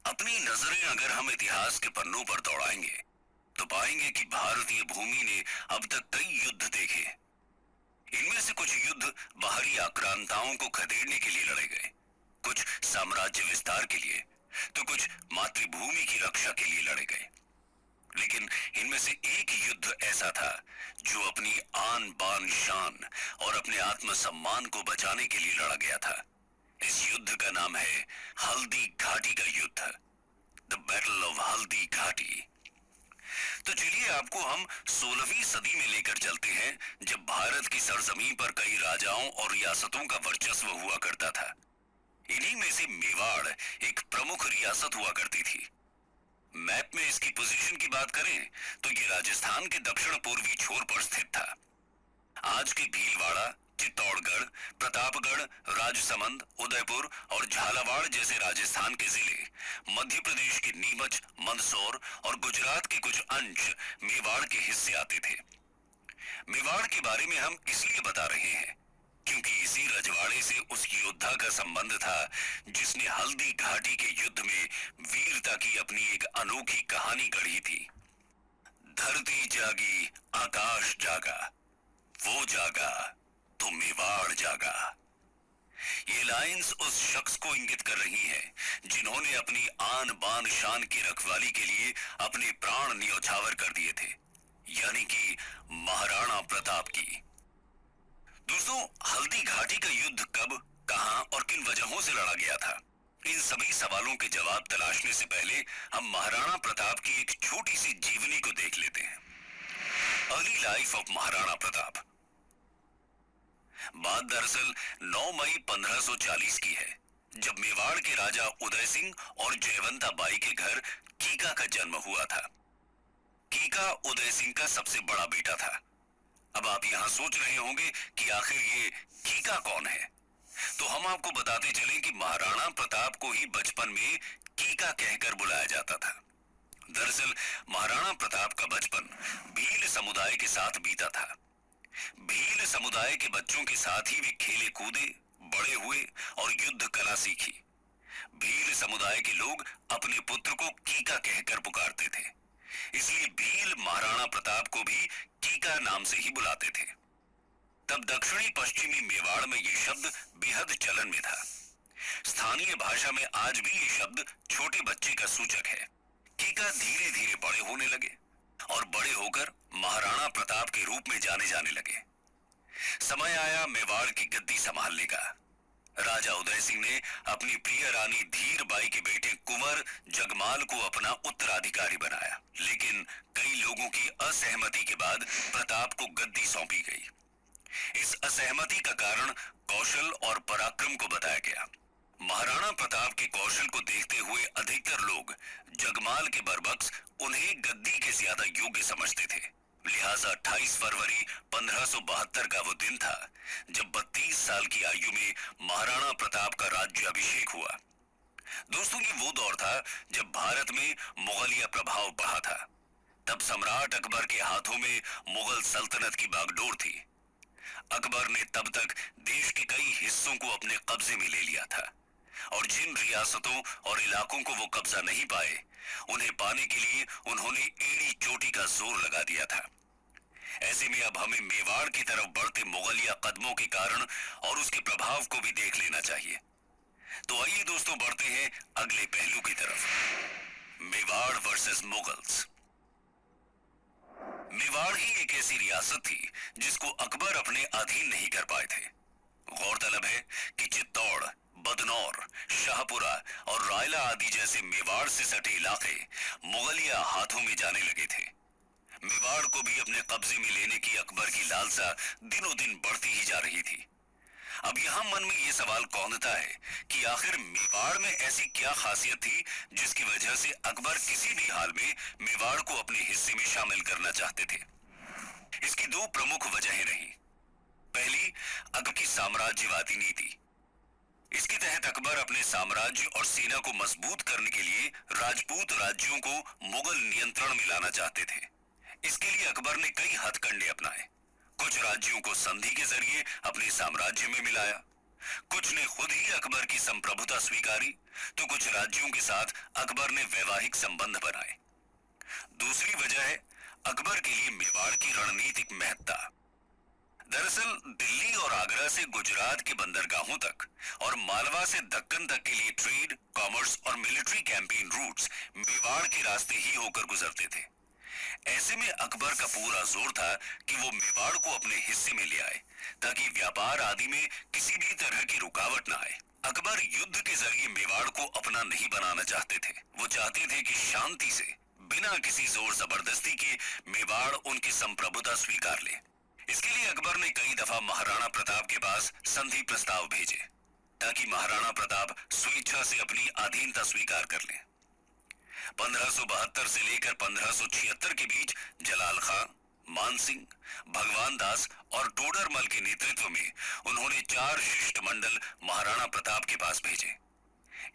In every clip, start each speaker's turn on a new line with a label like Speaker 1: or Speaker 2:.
Speaker 1: अपनी नजरें अगर हम इतिहास के पन्नों पर दौड़ाएंगे तो पाएंगे कि भारतीय भूमि ने अब तक कई युद्ध देखे। इनमें से कुछ युद्ध बाहरी आक्रांताओं को खदेड़ने के लिए लड़े गए, कुछ साम्राज्य विस्तार के लिए, तो कुछ मातृभूमि की रक्षा के लिए लड़े गए। लेकिन इनमें से एक युद्ध ऐसा था जो अपनी आन बान शान और अपने आत्मसम्मान को बचाने के लिए लड़ा गया था। इस युद्ध का नाम है हल्दी घाटी का युद्ध, the battle of Haldi Ghati. तो चलिए आपको हम 16वीं सदी में लेकर चलते हैं, जब भारत की सरजमीन पर कई राजाओं और रियासतों का वर्चस्व हुआ करता था। इन्हीं में से मेवाड़ एक प्रमुख रियासत हुआ करती थी। मैप में इसकी पोजीशन की बात करें तो ये राजस्थान के दक्षिण पूर्वी छोर पर स्थित था। आज के भीलवाड़ा, चित्तौड़गढ़, प्रतापगढ़, राजसमंद, उदयपुर और झालावाड़ जैसे राजस्थान के जिले, मध्य प्रदेश के नीमच, मंदसौर और गुजरात के कुछ अंश मेवाड़ के हिस्से आते थे। मेवाड़ के बारे में हम इसलिए बता रहे हैं क्योंकि इसी रजवाड़े से उस योद्धा का संबंध था जिसने हल्दी घाटी के युद्ध में वीरता की अपनी एक अनोखी कहानी गढ़ी थी। धरती जागी, आकाश जागा, वो जागा तो मेवाड़ जागा। ये लाइंस उस शख्स को इंगित कर रही हैं जिन्होंने अपनी आन बान शान की रखवाली के लिए अपने प्राण न्यौछावर कर दिए थे, यानी कि महाराणा प्रताप की। दोस्तों, हल्दी घाटी का युद्ध कब, कहां और किन वजहों से लड़ा गया था, इन सभी सवालों के जवाब तलाशने से पहले हम महाराणा प्रताप की एक छोटी सी जीवनी को देख लेते हैं। Early life of Maharana Pratap. बात दरअसल 9 मई 1540 की है, जब मेवाड़ के राजा उदय सिंह और जयवंता बाई के घर कीका का जन्म हुआ था। कीका उदय सिंह का सबसे बड़ा बेटा था। अब आप यहां सोच रहे होंगे कि आखिर ये कीका कौन है, तो हम आपको बताते चलें कि महाराणा प्रताप को ही बचपन में कीका कहकर बुलाया जाता था। दरअसल महाराणा प्रताप का बचपन भील समुदाय के साथ बीता था। भील समुदाय के बच्चों के साथ ही वे खेले कूदे, बड़े हुए और युद्ध कला सीखी। भील समुदाय के लोग अपने पुत्र को कीका कहकर पुकारते थे, इसलिए भील महाराणा प्रताप को भी कीका नाम से ही बुलाते थे। तब दक्षिणी पश्चिमी मेवाड़ में यह शब्द बेहद चलन में था। स्थानीय भाषा में आज भी ये शब्द छोटे बच्चे का सूचक है। कीका धीरे धीरे बड़े होने लगे और बड़े होकर महाराणा प्रताप के रूप में जाने जाने लगे। समय आया मेवाड़ की गद्दी संभालने का। राजा उदय सिंह ने अपनी प्रिय रानी धीर बाई के बेटे कुंवर जगमाल को अपना उत्तराधिकारी बनाया, लेकिन कई लोगों की असहमति के बाद प्रताप को गद्दी सौंपी गई। इस असहमति का कारण कौशल और पराक्रम को बताया गया। महाराणा प्रताप के कौशल को देखते हुए अधिकतर लोग जगमाल के बरबक्स उन्हें गद्दी के ज्यादा योग्य समझते थे। लिहाजा 28 फरवरी 1572 का वो दिन था जब 32 साल की आयु में महाराणा प्रताप का राज्याभिषेक हुआ। दोस्तों, ये वो दौर था जब भारत में मुगलिया प्रभाव बढ़ा था। तब सम्राट अकबर के हाथों में मुगल सल्तनत की बागडोर थी। अकबर ने तब तक देश के कई हिस्सों को अपने कब्जे में ले लिया था और जिन रियासतों और इलाकों को वो कब्जा नहीं पाए, उन्हें पाने के लिए उन्होंने एड़ी चोटी का जोर लगा दिया था। ऐसे में अब हमें मेवाड़ की तरफ बढ़ते मुगलिया कदमों के कारण और उसके प्रभाव को भी देख लेना चाहिए। तो आइए दोस्तों, बढ़ते हैं अगले पहलू की तरफ। मेवाड़ वर्सेस मुगल्स। मेवाड़ ही एक ऐसी रियासत थी जिसको अकबर अपने अधीन नहीं कर पाए थे। गौरतलब है कि चित्तौड़, बदनौर, शाहपुरा और रायला आदि जैसे मेवाड़ से सटे इलाके मुगलिया हाथों में जाने लगे थे। मेवाड़ को भी अपने कब्जे में लेने की अकबर की लालसा दिनों दिन बढ़ती ही जा रही थी। अब यहां मन में यह सवाल कौंधता है कि आखिर मेवाड़ में ऐसी क्या खासियत थी जिसकी वजह से अकबर किसी भी हाल में मेवाड़ को अपने हिस्से में शामिल करना चाहते थे। इसकी दो प्रमुख वजहें रही। पहली, अकबर की साम्राज्यवादी नीति। इसके तहत अकबर अपने साम्राज्य और सेना को मजबूत करने के लिए राजपूत राज्यों को मुगल नियंत्रण में लाना चाहते थे। इसके लिए अकबर ने कई हथकंडे अपनाए। कुछ राज्यों को संधि के जरिए अपने साम्राज्य में मिलाया, कुछ ने खुद ही अकबर की संप्रभुता स्वीकारी, तो कुछ राज्यों के साथ अकबर ने वैवाहिक संबंध बनाए। दूसरी वजह है अकबर के लिए मेवाड़ की रणनीतिक महत्ता। दरअसल दिल्ली और आगरा से गुजरात के बंदरगाहों तक और मालवा से दक्कन तक के लिए ट्रेड, कॉमर्स और मिलिट्री कैंपेन रूट्स मेवाड़ के रास्ते ही होकर गुजरते थे। ऐसे में अकबर का पूरा जोर था कि वो मेवाड़ को अपने हिस्से में ले आए, ताकि व्यापार आदि में किसी भी तरह की रुकावट न आए। अकबर युद्ध के जरिए मेवाड़ को अपना नहीं बनाना चाहते थे। वो चाहते थे कि शांति से, बिना किसी जोर जबरदस्ती के मेवाड़ उनकी संप्रभुता स्वीकार ले। इसके लिए अकबर ने कई दफा महाराणा प्रताप के पास संधि प्रस्ताव भेजे, ताकि महाराणा प्रताप स्वेच्छा से अपनी अधीनता स्वीकार कर लें। 1572 से लेकर 1576 के बीच जलाल खां, मान सिंह, भगवान दास और टोडरमल के नेतृत्व में उन्होंने 4 शिष्टमंडल महाराणा प्रताप के पास भेजे।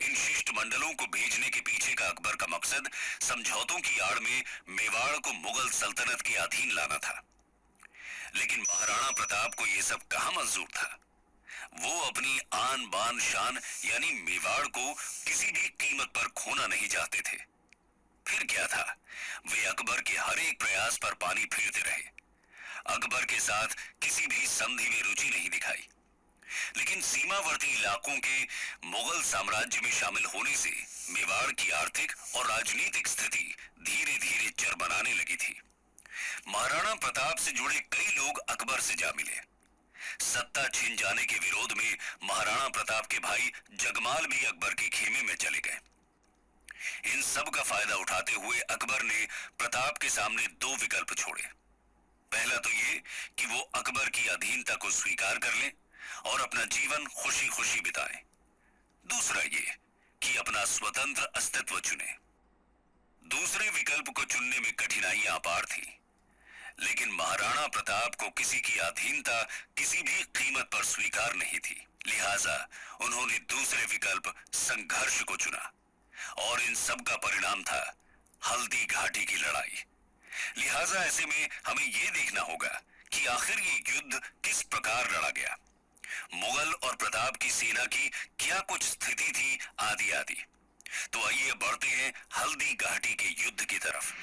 Speaker 1: इन शिष्टमंडलों को भेजने के पीछे का अकबर का मकसद समझौतों की आड़ में मेवाड़ को मुगल सल्तनत के अधीन लाना था। लेकिन महाराणा प्रताप को यह सब कहां मंजूर था। वो अपनी आन बान शान यानी मेवाड़ को किसी भी कीमत पर खोना नहीं चाहते थे। फिर क्या था, वे अकबर के हर एक प्रयास पर पानी फेरते रहे। अकबर के साथ किसी भी संधि में रुचि नहीं दिखाई। लेकिन सीमावर्ती इलाकों के मुगल साम्राज्य में शामिल होने से मेवाड़ की आर्थिक और राजनीतिक स्थिति धीरे धीरे चरमराने लगी थी। महाराणा प्रताप से जुड़े कई लोग अकबर से जा मिले। सत्ता छिन जाने के विरोध में महाराणा प्रताप के भाई जगमाल भी अकबर के खेमे में चले गए। इन सब का फायदा उठाते हुए अकबर ने प्रताप के सामने 2 विकल्प छोड़े। पहला तो ये कि वो अकबर की अधीनता को स्वीकार कर लें और अपना जीवन खुशी खुशी बिताएं। दूसरा ये कि अपना स्वतंत्र अस्तित्व चुने। दूसरे विकल्प को चुनने में कठिनाइयां अपार थी, लेकिन महाराणा प्रताप को किसी की अधीनता किसी भी कीमत पर स्वीकार नहीं थी। लिहाजा उन्होंने दूसरे विकल्प संघर्ष को चुना और इन सब का परिणाम था हल्दी घाटी की लड़ाई। लिहाजा ऐसे में हमें यह देखना होगा कि आखिर ये युद्ध किस प्रकार लड़ा गया, मुगल और प्रताप की सेना की क्या कुछ स्थिति थी आदि आदि। तो आइए बढ़ते हैं हल्दी घाटी के युद्ध की तरफ।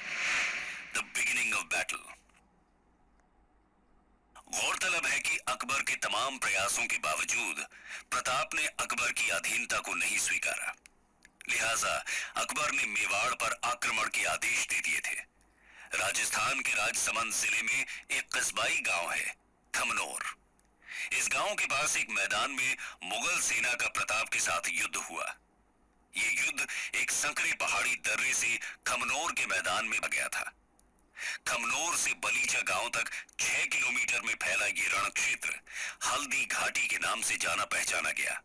Speaker 1: The beginning of battle. गौरतलब है कि अकबर के तमाम प्रयासों के बावजूद प्रताप ने अकबर की अधीनता को नहीं स्वीकारा। लिहाजा अकबर ने मेवाड़ पर आक्रमण के आदेश दे दिए थे। राजस्थान के राजसमंद जिले में एक कस्बाई गांव है, खमनोर। इस गांव के पास एक मैदान में मुगल सेना का प्रताप के साथ युद्ध हुआ। ये युद्ध एक संकरे पहाड़ी दर्रे से खमनोर के मैदान में गया था। खमनोर से बलीचा गांव तक 6 किलोमीटर में फैला ये रण क्षेत्र हल्दी घाटी के नाम से जाना पहचाना गया।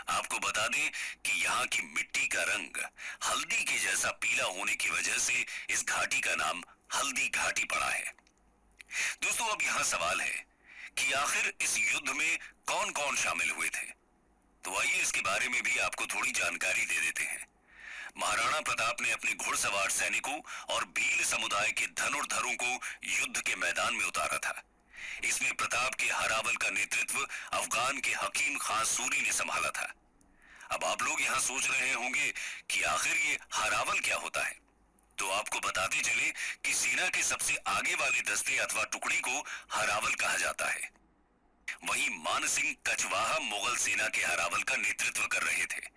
Speaker 1: आपको बता दें कि यहाँ की मिट्टी का रंग हल्दी के जैसा पीला होने की वजह से इस घाटी का नाम हल्दी घाटी पड़ा है। दोस्तों, अब यहाँ सवाल है कि आखिर इस युद्ध में कौन कौन शामिल हुए थे। तो आइए इसके बारे में भी आपको थोड़ी जानकारी दे देते हैं। महाराणा प्रताप ने अपने घुड़सवार सैनिकों और भील समुदाय के धनुर्धरों को युद्ध के मैदान में उतारा था। इसमें प्रताप के हरावल का नेतृत्व अफगान के हकीम खां सूरी ने संभाला था। अब आप लोग यहाँ सोच रहे होंगे कि आखिर ये हरावल क्या होता है। तो आपको बताते चले कि सेना के सबसे आगे वाले दस्ते अथवा टुकड़ी को हरावल कहा जाता है। वहीं मान सिंह कछवाहा मुगल सेना के हरावल का नेतृत्व कर रहे थे।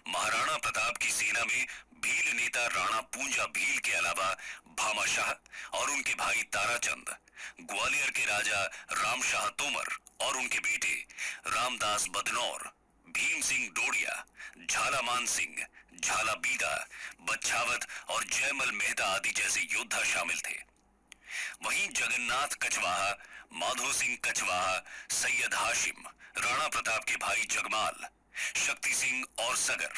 Speaker 1: महाराणा प्रताप की सेना में भील नेता राणा पूंजा भील के अलावा भामाशाह और उनके भाई ताराचंद, ग्वालियर के राजा रामशाह तोमर और उनके बेटे रामदास बदनौर, भीम सिंह डोडिया, झाला मान सिंह, झाला बीदा, बच्छावत और जयमल मेहता आदि जैसे योद्धा शामिल थे। वहीं जगन्नाथ कछवाहा, माधो सिंह कछवाहा, सैयद हाशिम, राणा प्रताप के भाई जगमाल, शक्ति सिंह और सगर,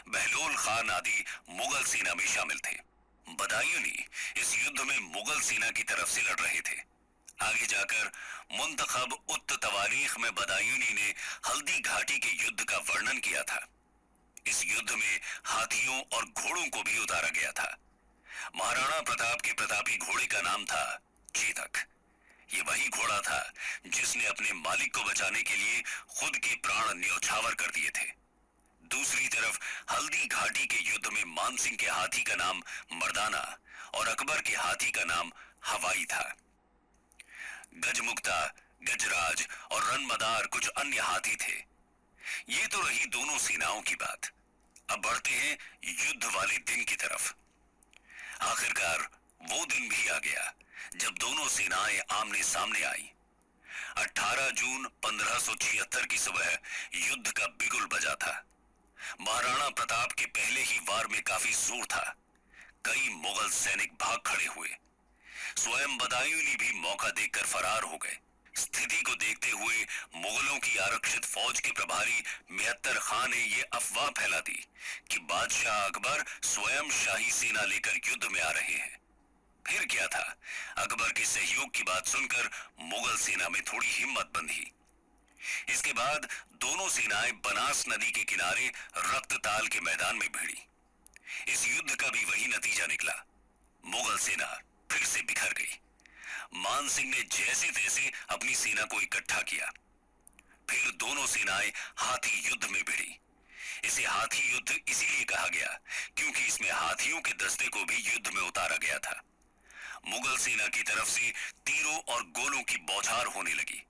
Speaker 1: बहलोल खान आदि मुगल सेना में शामिल थे। बदायूनी इस युद्ध में मुगल सेना की तरफ से लड़ रहे थे। आगे जाकर मुंतखब उत तवारीख में बदायूनी ने हल्दी घाटी के युद्ध का वर्णन किया था। इस युद्ध में हाथियों और घोड़ों को भी उतारा गया था। महाराणा प्रताप के प्रतापी घोड़े का नाम था चेतक। ये वही घोड़ा था जिसने अपने मालिक को बचाने के लिए खुद के प्राण न्यौछावर कर दिए थे। दूसरी तरफ हल्दी घाटी के युद्ध में मानसिंह के हाथी का नाम मर्दाना और अकबर के हाथी का नाम हवाई था। गजमुक्ता, गजराज और रनमदार कुछ अन्य हाथी थे। ये तो रही दोनों सेनाओं की बात। अब बढ़ते हैं युद्ध वाले दिन की तरफ। आखिरकार वो दिन भी आ गया जब दोनों सेनाएं आमने सामने आई। 18 जून 1576 की सुबह युद्ध का बिगुल बजा था। महाराणा प्रताप के पहले ही वार में काफी जोर था। कई मुगल सैनिक भाग खड़े हुए। स्वयं बदायूं भी मौका देखकर फरार हो गए। स्थिति को देखते हुए मुगलों की आरक्षित फौज के प्रभारी मेहत्तर खां ने यह अफवाह फैला दी कि बादशाह अकबर स्वयं शाही सेना लेकर युद्ध में आ रहे हैं। फिर क्या था, अकबर के सहयोग की बात सुनकर मुगल सेना में थोड़ी हिम्मत बंधी। इसके बाद दोनों सेनाएं बनास नदी के किनारे रक्तताल के मैदान में भिड़ी। इस युद्ध का भी वही नतीजा निकला। मुगल सेना फिर से बिखर गई। मानसिंह ने जैसे तैसे अपनी सेना को इकट्ठा किया। फिर दोनों सेनाएं हाथी युद्ध में भिड़ी। इसे हाथी युद्ध इसीलिए कहा गया क्योंकि इसमें हाथियों के दस्ते को भी युद्ध में उतारा गया था। मुगल सेना की तरफ से तीरों और गोलों की बौछार होने लगी।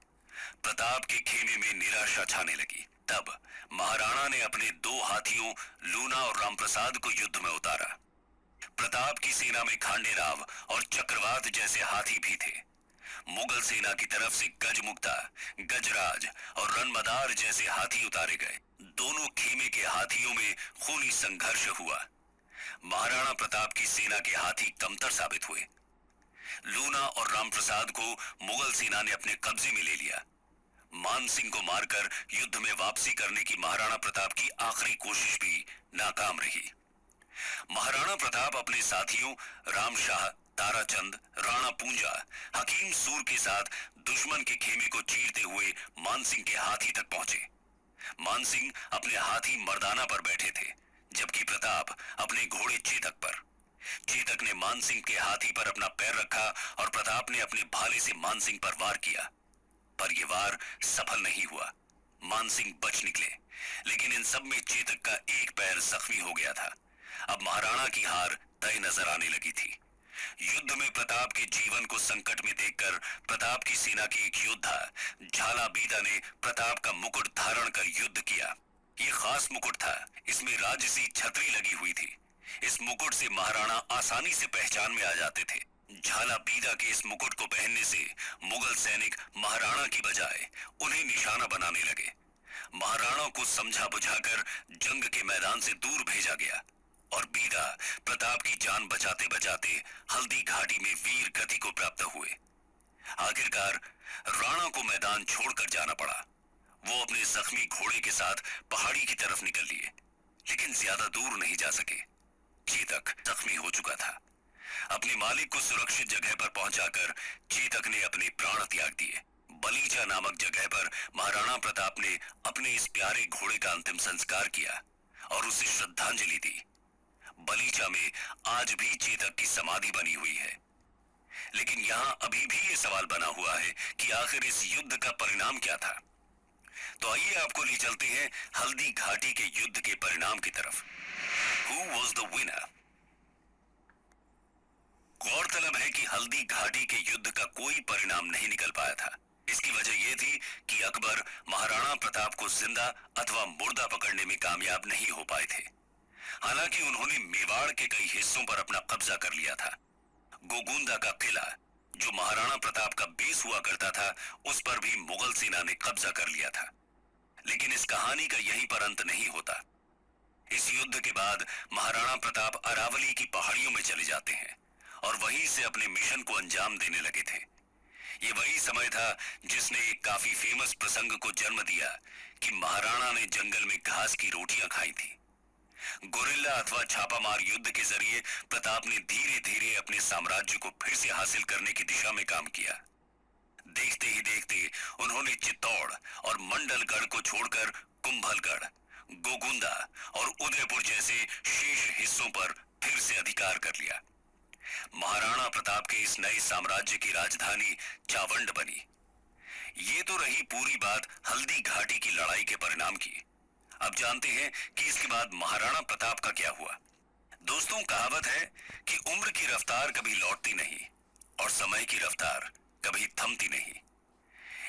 Speaker 1: प्रताप के खेमे में निराशा छाने लगी। तब महाराणा ने अपने दो हाथियों लूना और रामप्रसाद को युद्ध में उतारा। प्रताप की सेना में खांडेराव और चक्रवात जैसे हाथी भी थे। मुगल सेना की तरफ से गजमुक्ता, गजराज और रनमदार जैसे हाथी उतारे गए। दोनों खेमे के हाथियों में खूनी संघर्ष हुआ। महाराणा प्रताप की सेना के हाथी कमतर साबित हुए। लूना और रामप्रसाद को मुगल सेना ने अपने कब्जे में ले लिया। मानसिंह को मारकर युद्ध में वापसी करने की महाराणा प्रताप की आखिरी कोशिश भी नाकाम रही। महाराणा प्रताप अपने साथियों रामशाह, ताराचंद, राणा पूंजा, हकीम सूर के साथ दुश्मन के खेमे को चीरते हुए मानसिंह के हाथी तक पहुंचे। मानसिंह अपने हाथी मर्दाना पर बैठे थे, जबकि प्रताप अपने घोड़े चेतक पर। चेतक ने मानसिंह के हाथी पर अपना पैर रखा और प्रताप ने अपने भाले से मानसिंह पर वार किया, पर यह वार सफल नहीं हुआ। मानसिंह बच निकले, लेकिन इन सब में चेतक का एक पैर जख्मी हो गया था। अब महाराणा की हार तय नजर आने लगी थी। युद्ध में प्रताप के जीवन को संकट में देखकर प्रताप की सेना के एक योद्धा झाला बीदा ने प्रताप का मुकुट धारण कर युद्ध किया। ये खास मुकुट था। इसमें राजसी छतरी लगी हुई थी। इस मुकुट से महाराणा आसानी से पहचान में आ जाते थे। झाला बीदा के इस मुकुट को पहनने से मुगल सैनिक महाराणा की बजाय उन्हें निशाना बनाने लगे। महाराणा को समझा बुझाकर जंग के मैदान से दूर भेजा गया और बीदा प्रताप की जान बचाते बचाते हल्दी घाटी में वीर गति को प्राप्त हुए। आखिरकार राणा को मैदान छोड़कर जाना पड़ा। वो अपने जख्मी घोड़े के साथ पहाड़ी की तरफ निकल लिए, लेकिन ज्यादा दूर नहीं जा सके। चेतक जख्मी हो चुका था। अपने मालिक को सुरक्षित जगह पर पहुंचाकर चेतक ने अपने प्राण त्याग दिए। बलीचा नामक जगह पर महाराणा प्रताप ने अपने इस प्यारे घोड़े का अंतिम संस्कार किया और उसे श्रद्धांजलि दी। बलीचा में आज भी चेतक की समाधि बनी हुई है। लेकिन यहाँ अभी भी ये सवाल बना हुआ है कि आखिर इस युद्ध का परिणाम क्या था। तो आइए आपको ले चलते हैं हल्दी घाटी के युद्ध के परिणाम की तरफ। Who was the winner? गौरतलब है कि हल्दी घाटी के युद्ध का कोई परिणाम नहीं निकल पाया था। इसकी वजह यह थी कि अकबर महाराणा प्रताप को जिंदा अथवा मुर्दा पकड़ने में कामयाब नहीं हो पाए थे। हालांकि उन्होंने मेवाड़ के कई हिस्सों पर अपना कब्जा कर लिया था। गोगुंदा का किला, जो महाराणा प्रताप का बेस हुआ करता था, उस पर भी मुगल सेना ने कब्जा कर लिया था। लेकिन इस कहानी का यहीं पर अंत नहीं होता। इस युद्ध के बाद महाराणा प्रताप अरावली की पहाड़ियों में चले जाते हैं और वहीं से अपने मिशन को अंजाम देने लगे थे। ये वही समय था जिसने एक काफी फेमस प्रसंग को जन्म दिया कि महाराणा ने जंगल में घास की रोटियां खाई थी। गोरिल्ला अथवा छापामार युद्ध के जरिए प्रताप ने धीरे धीरे अपने साम्राज्य को फिर से हासिल करने की दिशा में काम किया। देखते ही देखते उन्होंने चित्तौड़ और मंडलगढ़ को छोड़कर कुंभलगढ़, गोगुंदा और उदयपुर जैसे शेष हिस्सों पर फिर से अधिकार कर लिया। महाराणा प्रताप के इस नए साम्राज्य की राजधानी चावंड बनी। ये तो रही पूरी बात हल्दी घाटी की लड़ाई के परिणाम की। अब जानते हैं कि इसके बाद महाराणा प्रताप का क्या हुआ। दोस्तों, कहावत है कि उम्र की रफ्तार कभी लौटती नहीं और समय की रफ्तार कभी थमती नहीं।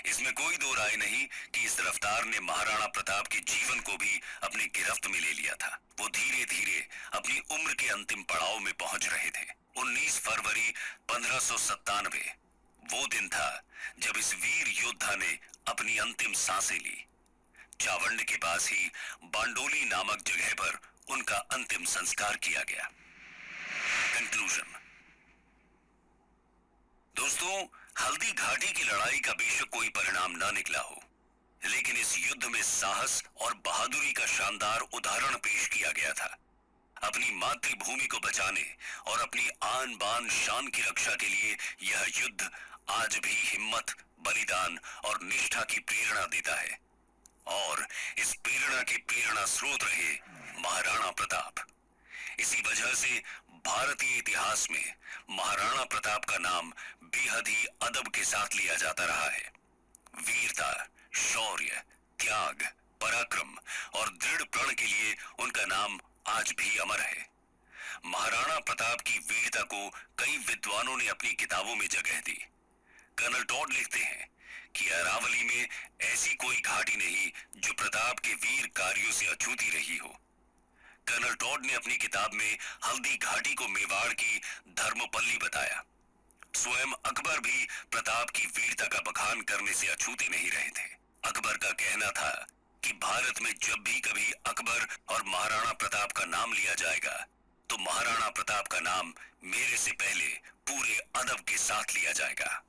Speaker 1: इसमें कोई दो राय नहीं कि इस रफ्तार ने महाराणा प्रताप के जीवन को भी अपनी गिरफ्त में ले लिया था। वो धीरे धीरे अपनी उम्र के अंतिम पड़ाव में पहुंच रहे थे। 19 फरवरी 1597 वो दिन था जब इस वीर योद्धा ने अपनी अंतिम सांसें ली। चावंड के पास ही बांडोली नामक जगह पर उनका अंतिम संस्कार किया गया। कंक्लूजन। दोस्तों, हल्दी घाटी की लड़ाई का बेशक कोई परिणाम न निकला हो, लेकिन इस युद्ध में साहस और बहादुरी का शानदार उदाहरण पेश किया गया था। अपनी मातृभूमि को बचाने और अपनी आन बान शान की रक्षा के लिए यह युद्ध आज भी हिम्मत, बलिदान और निष्ठा की प्रेरणा देता है। और इस प्रेरणा के प्रेरणा स्रोत रहे महाराणा प्रताप। इसी वजह से भारतीय इतिहास में महाराणा प्रताप का नाम बेहद ही अदब के साथ लिया जाता रहा है। वीरता, शौर्य, त्याग, पराक्रम और दृढ़ प्रण के लिए उनका नाम आज भी अमर है। महाराणा प्रताप की वीरता को कई विद्वानों ने अपनी किताबों में जगह दी। कर्नल टॉड लिखते हैं कि अरावली में ऐसी कोई घाटी नहीं जो प्रताप के वीर कार्यों से अछूती रही हो। कर्नल टॉड ने अपनी किताब में हल्दी घाटी को मेवाड़ की धर्मपल्ली बताया। स्वयं अकबर भी प्रताप की वीरता का बखान करने से अछूते नहीं रहे थे। अकबर का कहना था कि भारत में जब भी कभी अकबर और महाराणा प्रताप का नाम लिया जाएगा तो महाराणा प्रताप का नाम मेरे से पहले पूरे अदब के साथ लिया जाएगा।